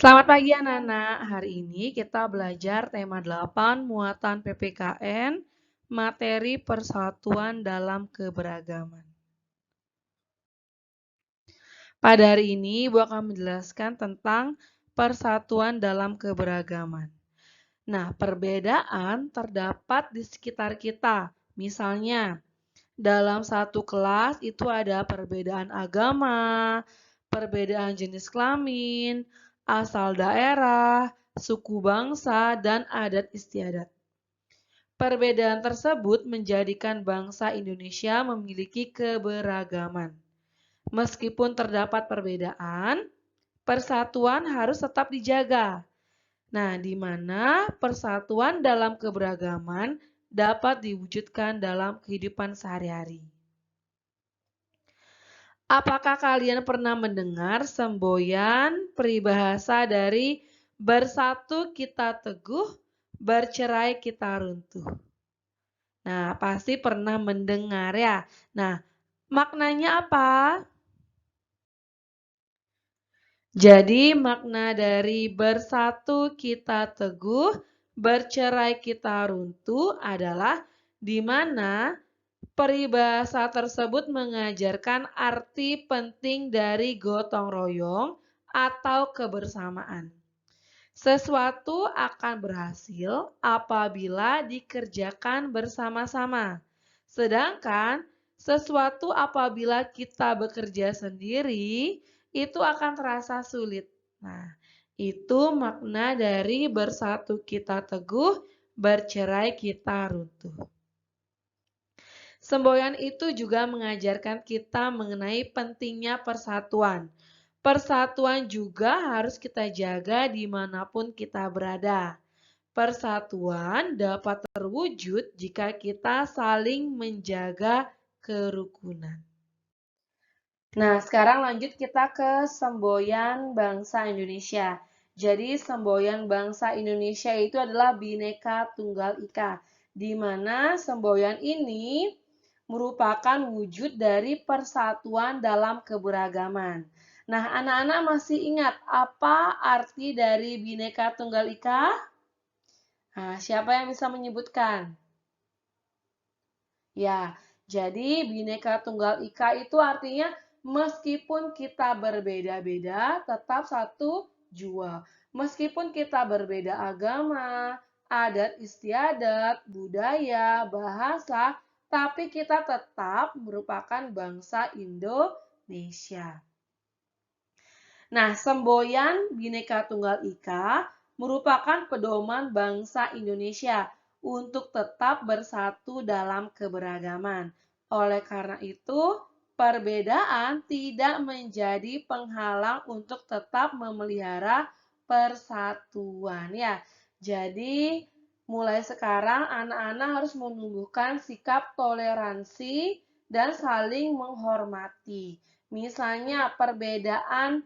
Selamat pagi anak-anak. Hari ini kita belajar tema 8 muatan PPKN, materi persatuan dalam keberagaman. Pada hari ini Ibu akan menjelaskan tentang persatuan dalam keberagaman. Nah, perbedaan terdapat di sekitar kita. Misalnya, dalam satu kelas itu ada perbedaan agama, perbedaan jenis kelamin, asal daerah, suku bangsa, dan adat istiadat. Perbedaan tersebut menjadikan bangsa Indonesia memiliki keberagaman. Meskipun terdapat perbedaan, persatuan harus tetap dijaga. Nah, di mana persatuan dalam keberagaman dapat diwujudkan dalam kehidupan sehari-hari. Apakah kalian pernah mendengar semboyan peribahasa dari bersatu kita teguh, bercerai kita runtuh? Nah, pasti pernah mendengar ya. Nah, maknanya apa? Jadi makna dari bersatu kita teguh, bercerai kita runtuh adalah di mana peribahasa tersebut mengajarkan arti penting dari gotong royong atau kebersamaan. Sesuatu akan berhasil apabila dikerjakan bersama-sama. Sedangkan sesuatu apabila kita bekerja sendiri itu akan terasa sulit. Nah, itu makna dari bersatu kita teguh, bercerai kita runtuh. Semboyan itu juga mengajarkan kita mengenai pentingnya persatuan. Persatuan juga harus kita jaga dimanapun kita berada. Persatuan dapat terwujud jika kita saling menjaga kerukunan. Nah, sekarang lanjut kita ke semboyan bangsa Indonesia. Jadi, semboyan bangsa Indonesia itu adalah Bhinneka Tunggal Ika, di mana semboyan ini merupakan wujud dari persatuan dalam keberagaman. Nah, anak-anak masih ingat apa arti dari Bhinneka Tunggal Ika? Nah, siapa yang bisa menyebutkan? Ya, jadi Bhinneka Tunggal Ika itu artinya meskipun kita berbeda-beda, tetap satu jua. Meskipun kita berbeda agama, adat istiadat, budaya, bahasa, tapi kita tetap merupakan bangsa Indonesia. Nah, semboyan Bhinneka Tunggal Ika merupakan pedoman bangsa Indonesia untuk tetap bersatu dalam keberagaman. Oleh karena itu, perbedaan tidak menjadi penghalang untuk tetap memelihara persatuan ya. Jadi, mulai sekarang anak-anak harus menumbuhkan sikap toleransi dan saling menghormati. Misalnya perbedaan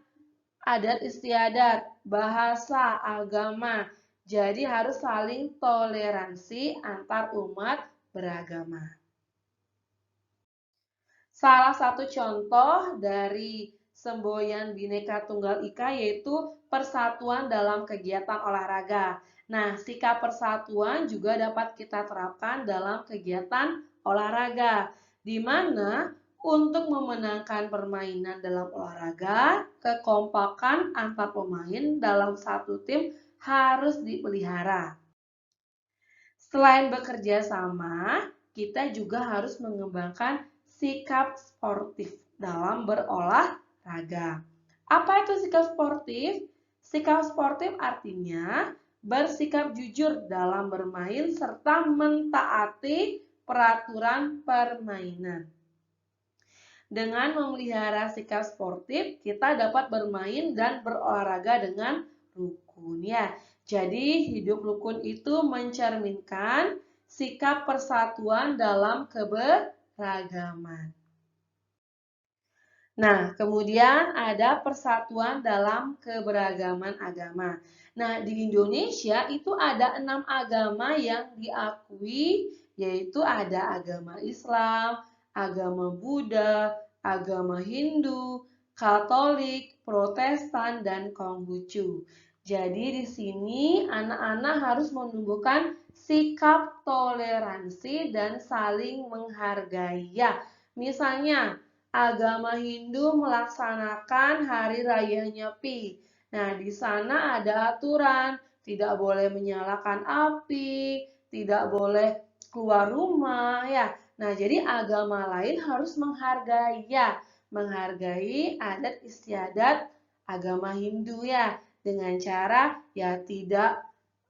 adat istiadat, bahasa, agama. Jadi harus saling toleransi antar umat beragama. Salah satu contoh dari semboyan Bhinneka Tunggal Ika yaitu persatuan dalam kegiatan olahraga. Nah, sikap persatuan juga dapat kita terapkan dalam kegiatan olahraga, di mana untuk memenangkan permainan dalam olahraga, kekompakan antar pemain dalam satu tim harus dipelihara. Selain bekerja sama, kita juga harus mengembangkan sikap sportif dalam berolahraga. Apa itu sikap sportif? Sikap sportif artinya bersikap jujur dalam bermain serta mentaati peraturan permainan. Dengan memelihara sikap sportif, kita dapat bermain dan berolahraga dengan rukun ya. Jadi, hidup rukun itu mencerminkan sikap persatuan dalam keberagaman. Nah, kemudian ada persatuan dalam keberagaman agama. Nah, di Indonesia itu ada 6 agama yang diakui, yaitu ada agama Islam, agama Buddha, agama Hindu, Katolik, Protestan, dan Konghucu. Jadi di sini anak-anak harus menumbuhkan sikap toleransi dan saling menghargai. Ya, misalnya agama Hindu melaksanakan Hari Raya Nyepi. Nah, di sana ada aturan, tidak boleh menyalakan api, tidak boleh keluar rumah, ya. Nah, jadi agama lain harus menghargai, ya, menghargai adat istiadat agama Hindu, ya, dengan cara ya tidak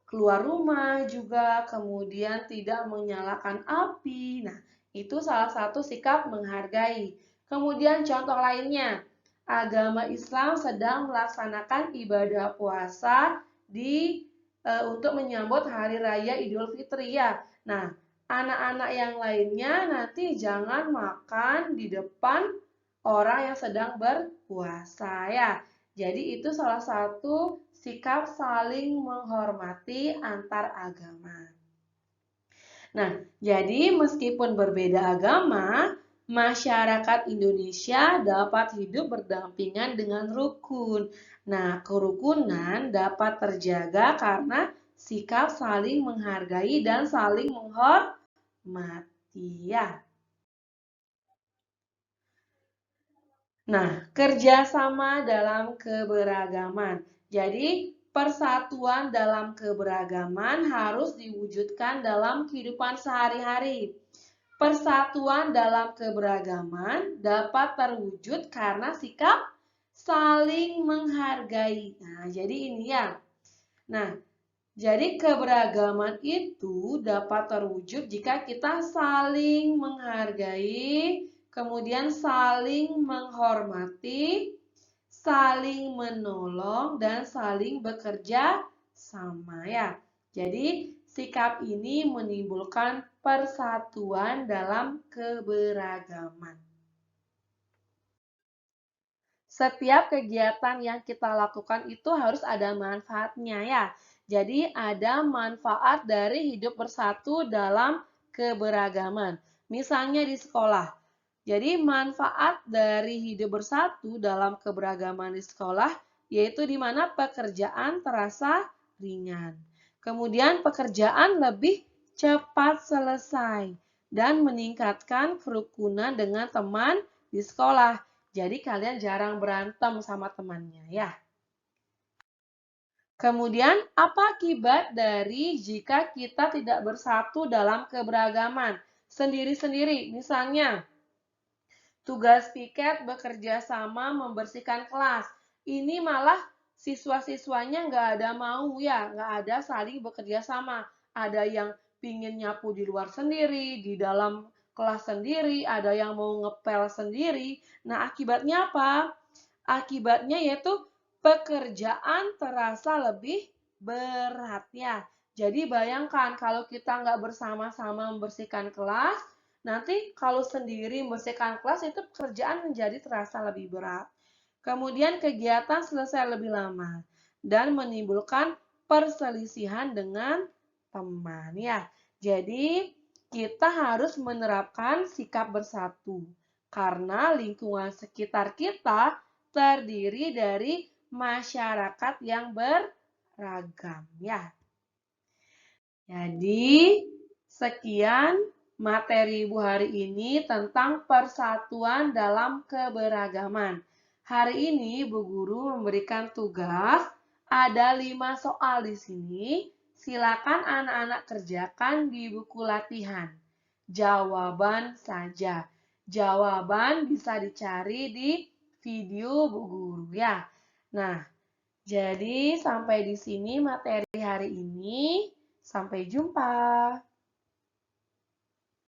keluar rumah juga, kemudian tidak menyalakan api. Nah, itu salah satu sikap menghargai. Kemudian contoh lainnya, agama Islam sedang melaksanakan ibadah puasa untuk menyambut Hari Raya Idul Fitri, ya. Nah, anak-anak yang lainnya nanti jangan makan di depan orang yang sedang berpuasa, ya. Jadi itu salah satu sikap saling menghormati antar agama. Nah, jadi meskipun berbeda agama, masyarakat Indonesia dapat hidup berdampingan dengan rukun. Nah, kerukunan dapat terjaga karena sikap saling menghargai dan saling menghormati. Ya. Nah, kerjasama dalam keberagaman. Jadi, persatuan dalam keberagaman harus diwujudkan dalam kehidupan sehari-hari. Persatuan dalam keberagaman dapat terwujud karena sikap saling menghargai. Nah, jadi ini ya. Nah, jadi keberagaman itu dapat terwujud jika kita saling menghargai, kemudian saling menghormati, saling menolong, dan saling bekerja sama, ya. Jadi sikap ini menimbulkan persatuan dalam keberagaman. Setiap kegiatan yang kita lakukan itu harus ada manfaatnya, ya. Jadi ada manfaat dari hidup bersatu dalam keberagaman. Misalnya di sekolah. Jadi manfaat dari hidup bersatu dalam keberagaman di sekolah yaitu di mana pekerjaan terasa ringan. Kemudian pekerjaan lebih cepat selesai dan meningkatkan kerukunan dengan teman di sekolah. Jadi kalian jarang berantem sama temannya, ya. Kemudian, apa akibat dari jika kita tidak bersatu dalam keberagaman? Sendiri-sendiri, misalnya, tugas piket bekerja sama membersihkan kelas. Ini malah siswa-siswanya nggak ada mau, ya, nggak ada saling bekerja sama. Ada yang pingin nyapu di luar sendiri, di dalam kelas sendiri, ada yang mau ngepel sendiri. Nah, akibatnya apa? Akibatnya yaitu pekerjaan terasa lebih berat, ya. Jadi bayangkan kalau kita nggak bersama-sama membersihkan kelas, nanti kalau sendiri membersihkan kelas itu pekerjaan menjadi terasa lebih berat. Kemudian kegiatan selesai lebih lama dan menimbulkan perselisihan dengan teman, ya. Jadi kita harus menerapkan sikap bersatu karena lingkungan sekitar kita terdiri dari masyarakat yang beragam, ya. Jadi sekian materi Ibu hari ini tentang persatuan dalam keberagaman. Hari ini Bu Guru memberikan tugas, ada 5 soal di sini. Silakan anak-anak kerjakan di buku latihan. Jawaban saja. Jawaban bisa dicari di video Bu Guru, ya. Nah, jadi sampai di sini materi hari ini. Sampai jumpa.